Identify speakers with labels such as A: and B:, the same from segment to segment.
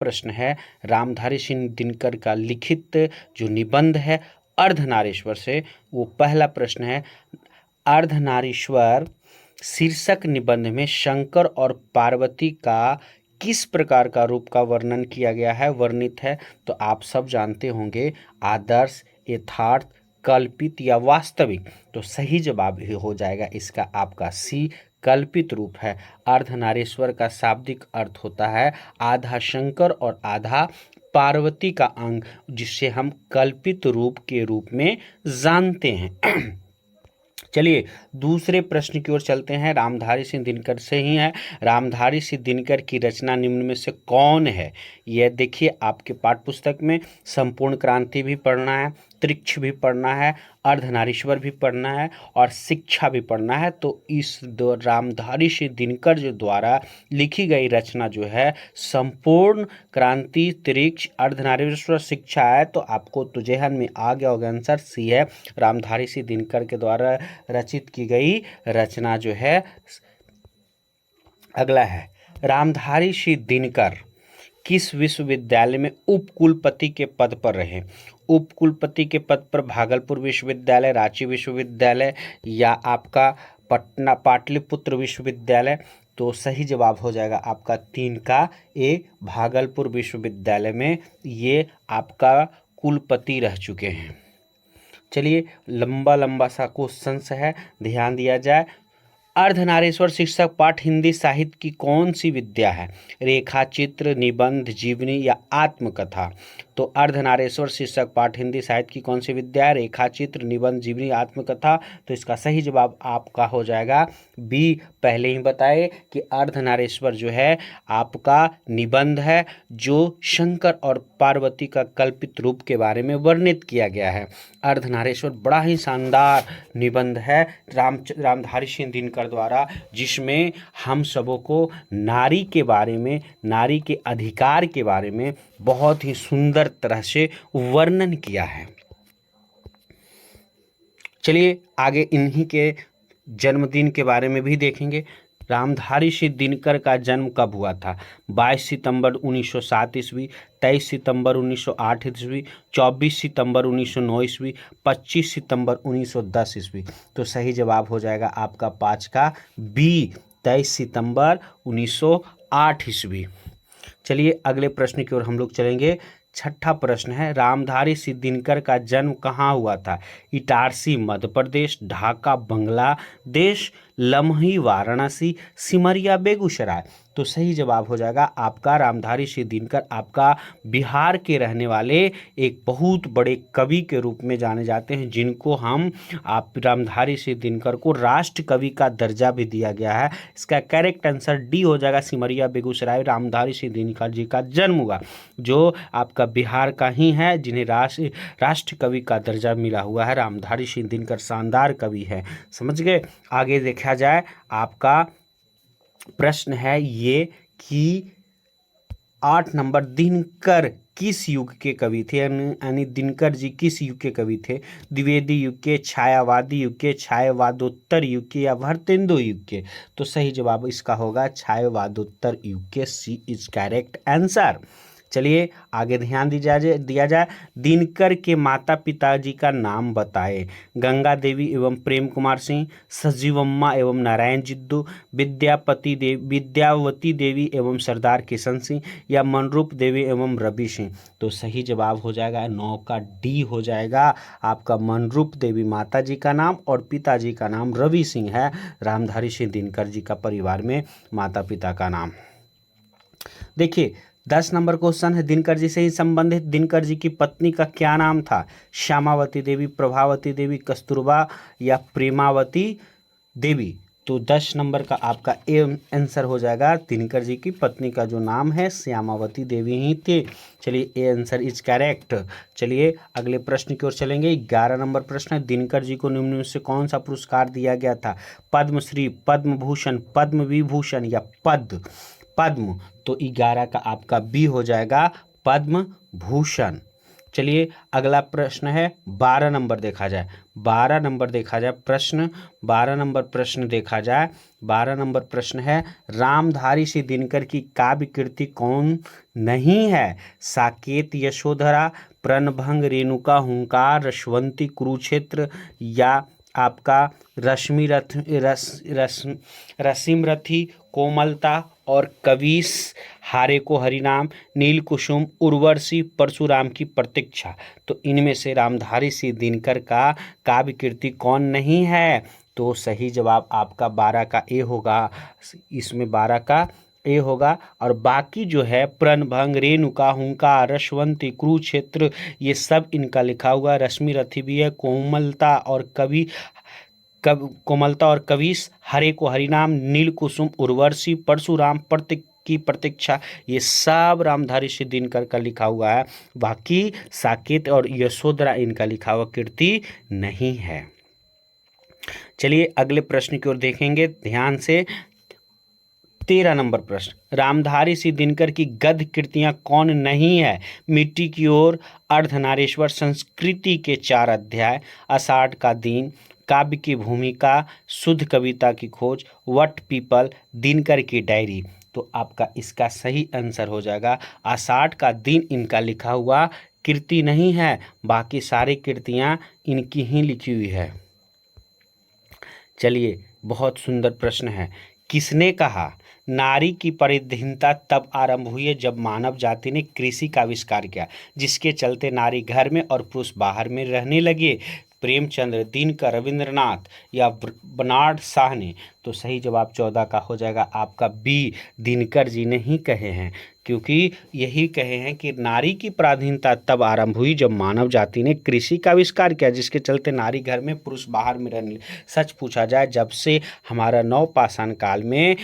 A: प्रश्न है रामधारी सिंह दिनकर का लिखित जो निबंध है अर्धनारीश्वर से, वो पहला प्रश्न है अर्धनारीश्वर शीर्षक निबंध में शंकर और पार्वती का किस प्रकार का रूप का वर्णन किया गया है, वर्णित है। तो आप सब जानते होंगे आदर्श, यथार्थ, कल्पित या वास्तविक। तो सही जवाब ही हो जाएगा इसका आपका सी, कल्पित रूप है। अर्धनारीश्वर का शाब्दिक अर्थ होता है आधा शंकर और आधा पार्वती का अंग, जिसे हम कल्पित रूप के रूप में जानते हैं। चलिए दूसरे प्रश्न की ओर चलते हैं। रामधारी सिंह दिनकर से ही है। रामधारी सिंह दिनकर की रचना निम्न में से कौन है? यह देखिए आपके पाठ्य पुस्तक में संपूर्ण क्रांति भी पढ़ना है, त्रिक्ष भी पढ़ना है, अर्धनारीश्वर भी पढ़ना है और शिक्षा भी पढ़ना है। तो इस रामधारी सिंह दिनकर जो द्वारा लिखी गई रचना जो है संपूर्ण क्रांति, त्रिक्ष, अर्धनारीश्वर, शिक्षा है। तो आपको तो जेहन में आ गया होगा आंसर सी है। रामधारी सिंह दिनकर के द्वारा रचित की गई रचना जो है। अगला है रामधारी सिंह दिनकर किस विश्वविद्यालय में उपकुलपति के पद पर रहे? उपकुलपति के पद पर भागलपुर विश्वविद्यालय, रांची विश्वविद्यालय या आपका पटना पाटलिपुत्र विश्वविद्यालय। तो सही जवाब हो जाएगा आपका 3 का ए, भागलपुर विश्वविद्यालय में ये आपका कुलपति रह चुके हैं। चलिए लंबा लंबा सा क्वेश्चन है, ध्यान दिया जाए। अर्धनारीश्वर शीर्षक पाठ हिंदी साहित्य की कौन सी विद्या है? रेखा चित्र, निबंध, जीवनी या आत्मकथा। तो अर्धनारीश्वर शीर्षक पाठ हिंदी साहित्य की कौन सी विद्या है? रेखा चित्र, निबंध, जीवनी, आत्मकथा। तो इसका सही जवाब आपका हो जाएगा बी। पहले ही बताए कि अर्धनारीश्वर जो है आपका निबंध है जो शंकर और पार्वती का कल्पित रूप के बारे में वर्णित किया गया है। अर्धनारीश्वर बड़ा ही शानदार निबंध है रामधारी सिंह दिनकर द्वारा, जिसमें हम सबों को नारी के बारे में, नारी के अधिकार के बारे में बहुत ही सुंदर तरह से वर्णन किया है। चलिए आगे इन्हीं के जन्मदिन के बारे में भी देखेंगे। रामधारी सिंह दिनकर का जन्म कब हुआ था? 22 सितंबर 1907 ईस्वी, 23 सितंबर 1908 ईस्वी, 24 सितंबर 1909 ईस्वी, 25 सितंबर 1910 ईस्वी। तो सही जवाब हो जाएगा आपका 5 का बी, 23 सितंबर 1908 ईस्वी। चलिए अगले प्रश्न की ओर हम लोग चलेंगे। छठा प्रश्न है रामधारी सिंह दिनकर का जन्म कहाँ हुआ था? इटारसी मध्य प्रदेश, ढाका बांग्लादेश, लम्ही वाराणसी, सिमरिया बेगूसराय। तो सही जवाब हो जाएगा आपका रामधारी सिंह दिनकर आपका बिहार के रहने वाले एक बहुत बड़े कवि के रूप में जाने जाते हैं, जिनको हम आप रामधारी सिंह दिनकर को राष्ट्र कवि का दर्जा भी दिया गया है। इसका करेक्ट आंसर डी हो जाएगा, सिमरिया बेगूसराय रामधारी सिंह दिनकर जी का जन्म हुआ, जो आपका बिहार का ही है, जिन्हें राष्ट्र कवि का दर्जा मिला हुआ है। रामधारी सिंह दिनकर शानदार कवि है, समझ गए। आगे देखा जाए आपका प्रश्न है ये कि 8 नंबर, दिनकर किस युग के कवि थे? यानी दिनकर जी किस युग के कवि थे? द्विवेदी युग के, छायावादी युग के, छायावादोत्तर युग के या भारतेंदु युग के? तो सही जवाब इसका होगा छायावादोत्तर युग के, सी इज करेक्ट आंसर। चलिए आगे ध्यान दिया जाए। दिनकर के माता पिताजी का नाम बताएं। गंगा देवी एवं प्रेम कुमार सिंह, सजीवम्मा एवं नारायण जिद्दू, विद्यावती देवी एवं सरदार किशन सिंह या मनरूप देवी एवं रवि सिंह। तो सही जवाब हो जाएगा 9 का डी हो जाएगा आपका मनरूप देवी माता जी का नाम और पिताजी का नाम रवि सिंह है। रामधारी सिंह दिनकर जी का परिवार में माता पिता का नाम। देखिए 10 नंबर क्वेश्चन है दिनकर जी से ही संबंधित दिनकर जी की पत्नी का क्या नाम था? श्यामावती देवी, प्रभावती देवी, कस्तूरबा या प्रेमावती देवी। तो 10 नंबर का आपका ए आंसर हो जाएगा। दिनकर जी की पत्नी का जो नाम है श्यामावती देवी ही थे। चलिए ए आंसर इज करेक्ट। चलिए अगले प्रश्न की ओर चलेंगे। 11 नंबर प्रश्न है दिनकर जी को निम्न में से कौन सा पुरस्कार दिया गया था? पद्मश्री, पद्म भूषण, पद्म विभूषण या पद्म। तो 11 का आपका बी हो जाएगा पद्म भूषण। चलिए अगला प्रश्न है 12 नंबर देखा जाए। 12 नंबर देखा जाए प्रश्न, 12 नंबर प्रश्न देखा जाए। 12 नंबर प्रश्न है, रामधारी सिंह दिनकर की काव्य कृति कौन नहीं है? साकेत, यशोधरा, प्रणभंग, रेणुका, हुंकार, रसवंती, कुरुक्षेत्र, या आपका रश्मिरथी, कोमलता और कवीस, हारे को हरिनाम, नील कुसुम, उर्वशी, परशुराम की प्रतीक्षा। तो इनमें से रामधारी सिंह दिनकर का काव्य कृति कौन नहीं है? तो सही जवाब आपका 12 का ए होगा। इसमें 12 का ए होगा। और बाकी जो है प्रणभंग, रेणुका, हुंकार, रसवंती, कुरुक्षेत्र, ये सब इनका लिखा हुआ। रश्मिरथी भी है, कोमलता और कवीस, हरे को हरिनाम, नील कुसुम, उर्वशी, परशुराम की प्रतीक्षा, ये सब रामधारी सिंह दिनकर का लिखा हुआ है। बाकी साकेत और यशोधरा इनका लिखा हुआ कृति नहीं है। चलिए अगले प्रश्न की ओर देखेंगे ध्यान से। 13 नंबर प्रश्न, रामधारी सिंह दिनकर की गद्य कृतियां कौन नहीं है? मिट्टी की ओर, अर्धनारीश्वर, संस्कृति के 4 अध्याय, आषाढ़ का दिन, काव्य की भूमिका, शुद्ध कविता की खोज, वट पीपल, दिनकर की डायरी। तो आपका इसका सही आंसर हो जाएगा आषाढ़ का दिन इनका लिखा हुआ कृति नहीं है, बाकी सारी कृतियां इनकी ही लिखी हुई है। चलिए बहुत सुंदर प्रश्न है, किसने कहा नारी की पराधीनता तब आरंभ हुई है जब मानव जाति ने कृषि का आविष्कार किया, जिसके चलते नारी घर में और पुरुष बाहर में रहने लगे? प्रेमचंद्र, दिनकर, रविंद्रनाथ या बर्नार्ड शाह ने? तो सही जवाब 14 का हो जाएगा आपका बी, दिनकर जी ने ही कहे हैं, क्योंकि यही कहे हैं कि नारी की पराधीनता तब आरंभ हुई जब मानव जाति ने कृषि का आविष्कार किया, जिसके चलते नारी घर में पुरुष बाहर में रहने। सच पूछा जाए, जब से हमारा नवपाषाण काल में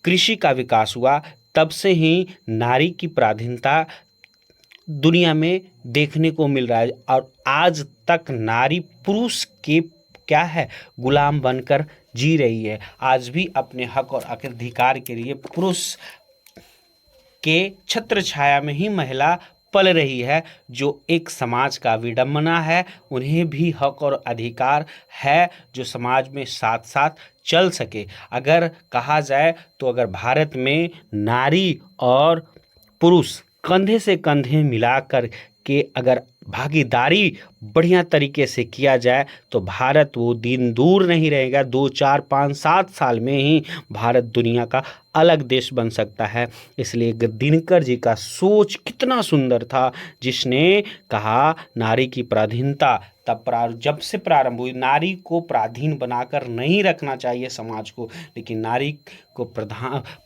A: कृषि का विकास हुआ तब से ही नारी की पराधीनता दुनिया में देखने को मिल रहा है, और आज तक नारी पुरुष के क्या है, गुलाम बनकर जी रही है। आज भी अपने हक और अधिकार के लिए पुरुष के छत्र छाया में ही महिला पल रही है, जो एक समाज का विडंबना है। उन्हें भी हक और अधिकार है जो समाज में साथ साथ चल सके। अगर कहा जाए तो अगर भारत में नारी और पुरुष कंधे से कंधे मिलाकर के अगर भागीदारी बढ़िया तरीके से किया जाए तो भारत वो दिन दूर नहीं रहेगा, 2, 4, 5, 7 साल में ही भारत दुनिया का अलग देश बन सकता है। इसलिए दिनकर जी का सोच कितना सुंदर था, जिसने कहा नारी की पराधीनता तब जब से प्रारंभ हुई। नारी को पराधीन बनाकर नहीं रखना चाहिए समाज को, लेकिन नारी को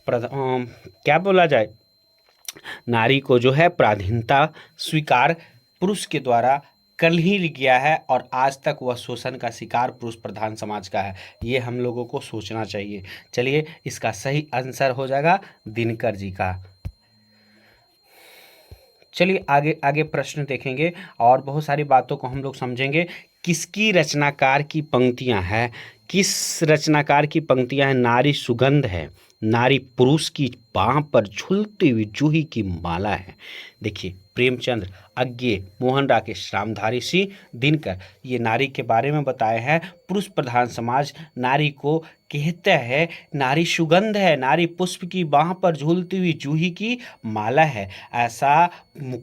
A: क्या बोला जाए, नारी को जो है पराधीनता स्वीकार पुरुष के द्वारा कर ही गया है, और आज तक वह शोषण का शिकार पुरुष प्रधान समाज का है। ये हम लोगों को सोचना चाहिए। चलिए इसका सही आंसर हो जाएगा दिनकर जी का। चलिए आगे आगे प्रश्न देखेंगे और बहुत सारी बातों को हम लोग समझेंगे। किसकी रचनाकार की पंक्तियां हैं? किस रचनाकार की पंक्तियां हैं? नारी सुगंध है, नारी पुरुष की बाह पर झूलती हुई जूही की माला है। देखिए प्रेमचंद्र, अज्ञे, मोहन राकेश, रामधारी सिंह दिनकर ये नारी के बारे में बताए हैं। पुरुष प्रधान समाज नारी को कहता है नारी सुगंध है, नारी पुष्प की बाह पर झूलती हुई जूही की माला है। ऐसा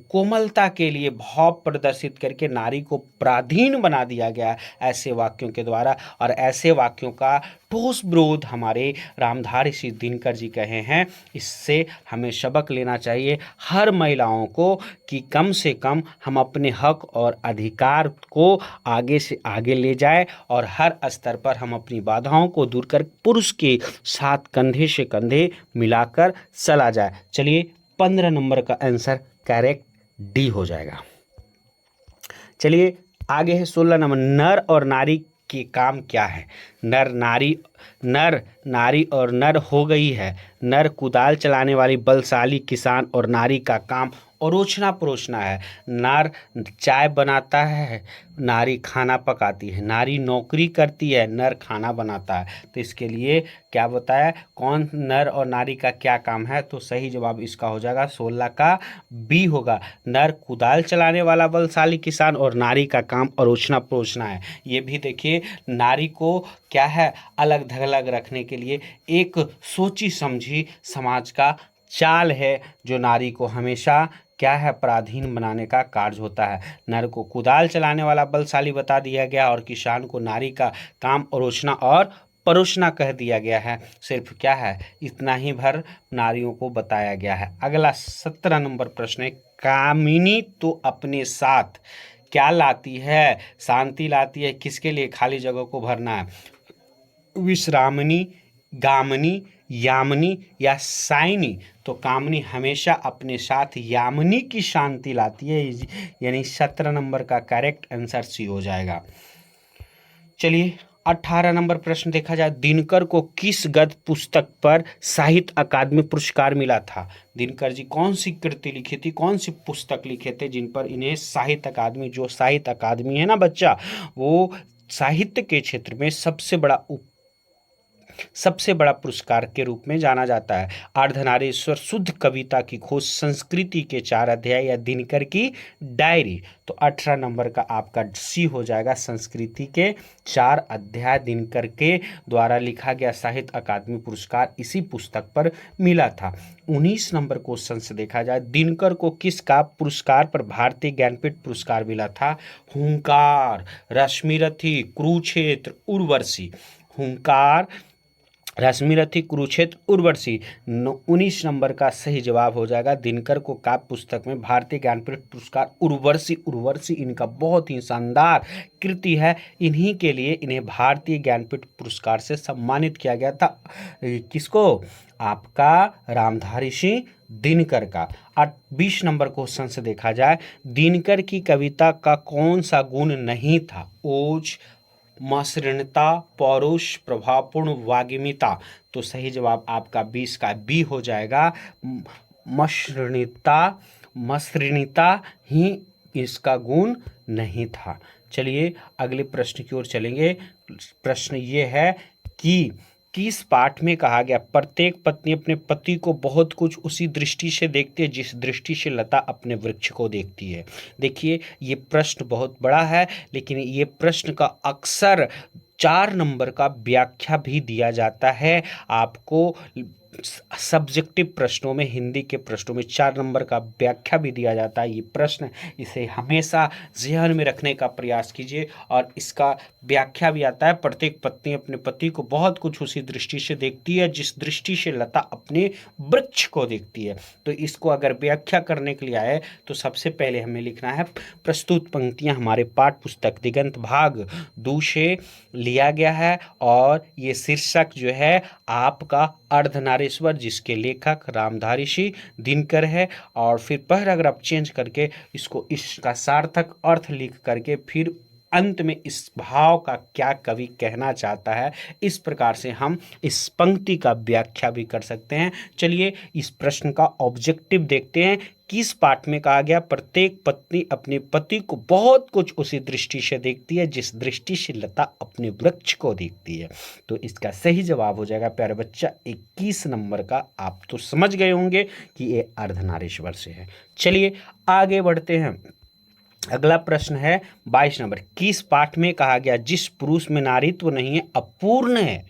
A: कोमलता के लिए भाव प्रदर्शित करके नारी को पराधीन बना दिया गया ऐसे वाक्यों के द्वारा, और ऐसे वाक्यों का ठोस विरोध हमारे रामधारी सिंह दिनकर जी कहे हैं। इससे हमें सबक लेना चाहिए हर महिलाओं को कि कम से कम हम अपने हक और अधिकार को आगे से आगे ले जाएं, और हर स्तर पर हम अपनी बाधाओं को दूर कर पुरुष के साथ कंधे से कंधे मिलाकर चला जाए। चलिए 15 नंबर का आंसर करेक्ट डी हो जाएगा। चलिए आगे है 16 नंबर, नर और नारी के काम क्या है? नर नारी नर नारी और नर हो गई है। नर कुदाल चलाने वाली बलशाली किसान और नारी का काम अरोचना परोचना है। नर चाय बनाता है, नारी खाना पकाती है। नारी नौकरी करती है, नर खाना बनाता है। तो इसके लिए क्या बताया, कौन नर और नारी का क्या काम है? तो सही जवाब इसका हो जाएगा 16 का बी होगा। नर कुदाल चलाने वाला बलशाली किसान और नारी का काम अरोचना परोचना है। ये भी देखिए, नारी को क्या है, अलग थलग रखने के लिए एक सोची समझी समाज का चाल है, जो नारी को हमेशा क्या है, पराधीन बनाने का कार्य होता है। नर को कुदाल चलाने वाला बलशाली बता दिया गया और किसान को नारी का काम अरोचना और परोसना कह दिया गया है। सिर्फ क्या है, इतना ही भर नारियों को बताया गया है। अगला 17 नंबर प्रश्न है, कामिनी तो अपने साथ क्या लाती है? शांति लाती है। किसके लिए? खाली जगह को भरना है। विश्रामनी, गामिनी, यामिनी या साइनी? तो कामिनी हमेशा अपने साथ यामिनी की शांति लाती है, यानी 17 नंबर का करेक्ट आंसर सी हो जाएगा। चलिए 18 नंबर प्रश्न देखा जाए, दिनकर को किस गद्य पुस्तक पर साहित्य अकादमी पुरस्कार मिला था? दिनकर जी कौन सी कृति लिखी थी, कौन सी पुस्तक लिखे थे जिन पर इन्हें साहित्य अकादमी, जो साहित्य अकादमी है ना बच्चा, वो साहित्य के क्षेत्र में सबसे बड़ा पुरस्कार के रूप में जाना जाता है। अर्धनारीश्वर, शुद्ध कविता की खोज, संस्कृति के 4 अध्याय या दिनकर की डायरी? तो 18 नंबर का आपका सी हो जाएगा। संस्कृति के 4 अध्याय दिनकर के द्वारा लिखा गया साहित्य अकादमी पुरस्कार इसी पुस्तक पर मिला था। 19 नंबर क्वेश्चन से देखा जाए, दिनकर को किसका पुरस्कार पर भारतीय ज्ञानपीठ पुरस्कार मिला था? हुंकार, रश्मिरथी, कुरुक्षेत्र, उर्वशी। हुंकार, रश्मिरथी, कुरुक्षेत्र, उर्वशी। 19 नंबर का सही जवाब हो जाएगा। दिनकर को काव्य पुस्तक में भारतीय ज्ञानपीठ पुरस्कार उर्वशी इनका बहुत ही शानदार कृति है। इन्हीं के लिए इन्हें भारतीय ज्ञानपीठ पुरस्कार से सम्मानित किया गया था। किसको? आपका रामधारी सिंह दिनकर का। 20 नंबर क्वेश्चन से देखा जाए, दिनकर की कविता का कौन सा गुण नहीं था? ओज, मसृणता, पौरुष, प्रभावपूर्ण वाग्मिता? तो सही जवाब आपका 20 का बी हो जाएगा। मसृणिता ही इसका गुण नहीं था। चलिए अगले प्रश्न की ओर चलेंगे। प्रश्न ये है कि किस पाठ में कहा गया, प्रत्येक पत्नी अपने पति को बहुत कुछ उसी दृष्टि से देखती है जिस दृष्टि से लता अपने वृक्ष को देखती है? देखिए ये प्रश्न बहुत बड़ा है, लेकिन ये प्रश्न का अक्सर 4 नंबर का व्याख्या भी दिया जाता है आपको। सब्जेक्टिव प्रश्नों में, हिंदी के प्रश्नों में 4 नंबर का व्याख्या भी दिया जाता है ये प्रश्न। इसे हमेशा ज़हन में रखने का प्रयास कीजिए। और इसका व्याख्या भी आता है, प्रत्येक पत्नी अपने पति को बहुत कुछ उसी दृष्टि से देखती है जिस दृष्टि से लता अपने वृक्ष को देखती है। तो इसको अगर व्याख्या करने के लिए आए तो सबसे पहले हमें लिखना है, प्रस्तुत पंक्तियां हमारे पाठ पुस्तक दिगंत भाग 2 से लिया गया है और ये शीर्षक जो है आपका अर्धनारीश्वर, जिसके लेखक रामधारी सिंह दिनकर है। और फिर पैराग्राफ चेंज करके इसको, इसका सार्थक अर्थ लिख करके फिर अंत में इस भाव का क्या कवि कहना चाहता है, इस प्रकार से हम इस पंक्ति का व्याख्या भी कर सकते हैं। चलिए इस प्रश्न का ऑब्जेक्टिव देखते हैं। किस पाठ में कहा गया, प्रत्येक पत्नी अपने पति को बहुत कुछ उसी दृष्टि से देखती है जिस दृष्टि से लता अपने वृक्ष को देखती है? तो इसका सही जवाब हो जाएगा प्यारे बच्चा 21 नंबर का। आप तो समझ गए होंगे कि ये अर्धनारीश्वर से है। चलिए आगे बढ़ते हैं। अगला प्रश्न है 22 नंबर, किस पाठ में कहा गया जिस पुरुष में नारीत्व नहीं है अपूर्ण है?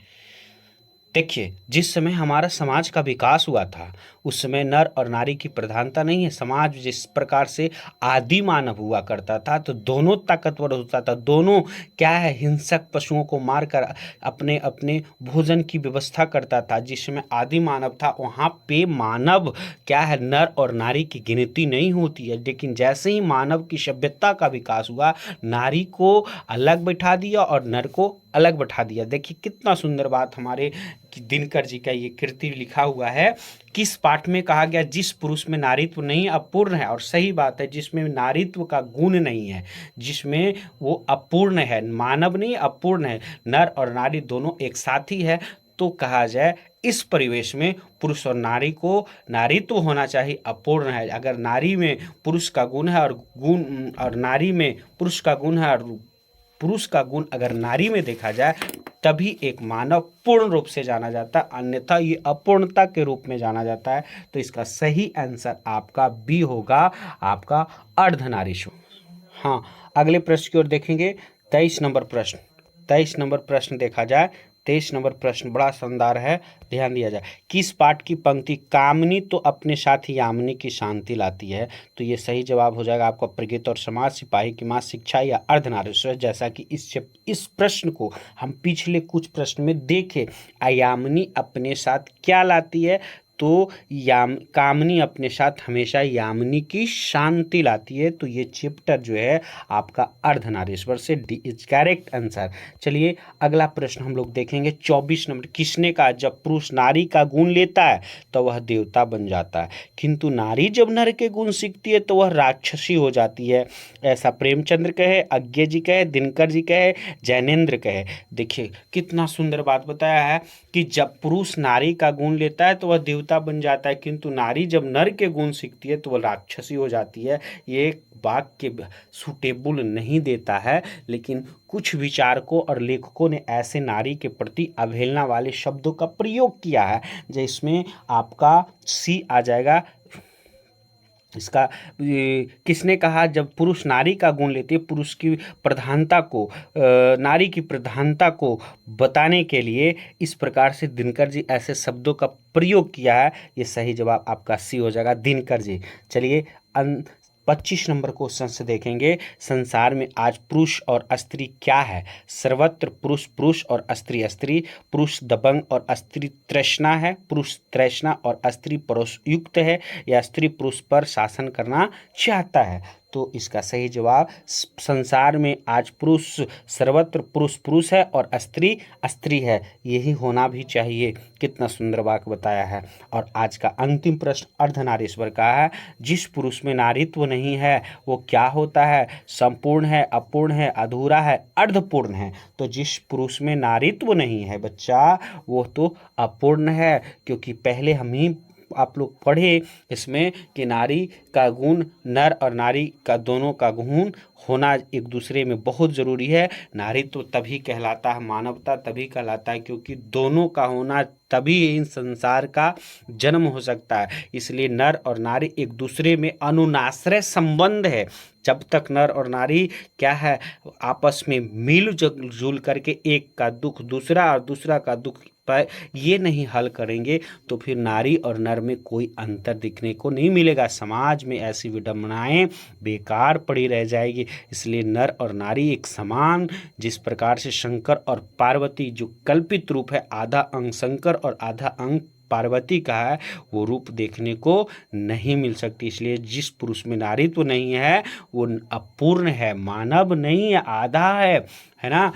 A: देखिए जिस समय हमारा समाज का विकास हुआ था उस समय नर और नारी की प्रधानता नहीं है। समाज जिस प्रकार से आदि मानव हुआ करता था तो दोनों ताकतवर होता था, दोनों क्या है, हिंसक पशुओं को मारकर अपने अपने भोजन की व्यवस्था करता था। जिस समय आदि मानव था वहाँ पे मानव क्या है, नर और नारी की गिनती नहीं होती है। लेकिन जैसे ही मानव की सभ्यता का विकास हुआ, नारी को अलग बैठा दिया और नर को अलग बैठा दिया। देखिए कितना सुंदर बात हमारे कि दिनकर जी का ये कृति लिखा हुआ है, किस पाठ में कहा गया जिस पुरुष में नारीत्व नहीं अपूर्ण है, और सही बात है, जिसमें नारीत्व का गुण नहीं है, जिसमें वो अपूर्ण है, मानव नहीं अपूर्ण है, नर और नारी दोनों एक साथ ही है, तो कहा जाए इस परिवेश में पुरुष और नारी को नारीत्व होना चाहिए, अपूर्ण है। अगर नारी में पुरुष का गुण है और नारी में पुरुष का गुण है, और पुरुष का गुण अगर नारी में देखा जाए, तभी एक मानव पूर्ण रूप से जाना जाता है, अन्यथा ये अपूर्णता के रूप में जाना जाता है। तो इसका सही आंसर आपका बी होगा, आपका अर्धनारीश्वर। हाँ, अगले प्रश्न की ओर देखेंगे। 23 नंबर प्रश्न, 23 नंबर प्रश्न देखा जाए, 23 नंबर प्रश्न बड़ा शानदार है, ध्यान दिया जाए। किस पाठ की पंक्ति कामनी तो अपने साथ ही यामिनी की शांति लाती है, तो ये सही जवाब हो जाएगा आपका प्रगति और समाज, सिपाही की माँ, शिक्षा या अर्धनारीश्वर। जैसा कि इस प्रश्न को हम पिछले कुछ प्रश्न में देखे, यामिनी अपने साथ क्या लाती है, तो कामनी अपने साथ हमेशा यामिनी की शांति लाती है। तो ये चैप्टर जो है आपका अर्धनारीश्वर से डी इज करेक्ट आंसर। चलिए अगला प्रश्न हम लोग देखेंगे। 24 नंबर, किसने कहा जब पुरुष नारी का गुण लेता है तो वह देवता बन जाता है, किंतु नारी जब नर के गुण सीखती है तो वह राक्षसी हो जाती है। ऐसा प्रेमचंद्र कहे, अज्ञे जी कहे, दिनकर जी कहे, जैनेन्द्र कहे। देखिए कितना सुंदर बात बताया है कि जब पुरुष नारी का गुण लेता है तो वह देवता बन जाता है, किंतु नारी जब नर के गुण सीखती है तो वह राक्षसी हो जाती है। ये वाक्य सुटेबल नहीं देता है, लेकिन कुछ विचारकों और लेखकों ने ऐसे नारी के प्रति अवहेलना वाले शब्दों का प्रयोग किया है, जिसमें आपका सी आ जाएगा। इसका किसने कहा जब पुरुष नारी का गुण लेते, पुरुष की प्रधानता को, नारी की प्रधानता को बताने के लिए इस प्रकार से दिनकर जी ऐसे शब्दों का प्रयोग किया है। ये सही जवाब आपका सी हो जाएगा, दिनकर जी। चलिए 25 नंबर क्वेश्चन से देखेंगे। संसार में आज पुरुष और स्त्री क्या है? सर्वत्र पुरुष पुरुष और स्त्री स्त्री, पुरुष दबंग और स्त्री तृष्णा है, पुरुष तृष्णा और स्त्री पुरुष युक्त है, या स्त्री पुरुष पर शासन करना चाहता है। तो इसका सही जवाब, संसार में आज पुरुष, सर्वत्र पुरुष पुरुष है और स्त्री स्त्री है, यही होना भी चाहिए। कितना सुंदर वाक्य बताया है। और आज का अंतिम प्रश्न अर्धनारीश्वर का है। जिस पुरुष में नारीत्व नहीं है वो क्या होता है? संपूर्ण है, अपूर्ण है, अधूरा है, अर्धपूर्ण है। तो जिस पुरुष में नारीत्व नहीं है बच्चा, वो तो अपूर्ण है, क्योंकि पहले हम ही आप लोग पढ़े इसमें कि नारी का गुण, नर और नारी का दोनों का गुण होना एक दूसरे में बहुत ज़रूरी है। नारी तो तभी कहलाता है, मानवता तभी कहलाता है, क्योंकि दोनों का होना तभी इन संसार का जन्म हो सकता है। इसलिए नर और नारी एक दूसरे में अनुनाश्रय संबंध है। जब तक नर और नारी क्या है, आपस में मिल जुल करके एक का दुख दूसरा और दूसरा का दुख ये नहीं हल करेंगे, तो फिर नारी और नर में कोई अंतर दिखने को नहीं मिलेगा। समाज में ऐसी विडंबनाएं बेकार पड़ी रह जाएगी। इसलिए नर और नारी एक समान, जिस प्रकार से शंकर और पार्वती जो कल्पित रूप है, आधा अंग शंकर और आधा अंग पार्वती का है, वो रूप देखने को नहीं मिल सकती। इसलिए जिस पुरुष में नारीत्व नहीं है वो अपूर्ण है, मानव नहीं है, आधा है ना।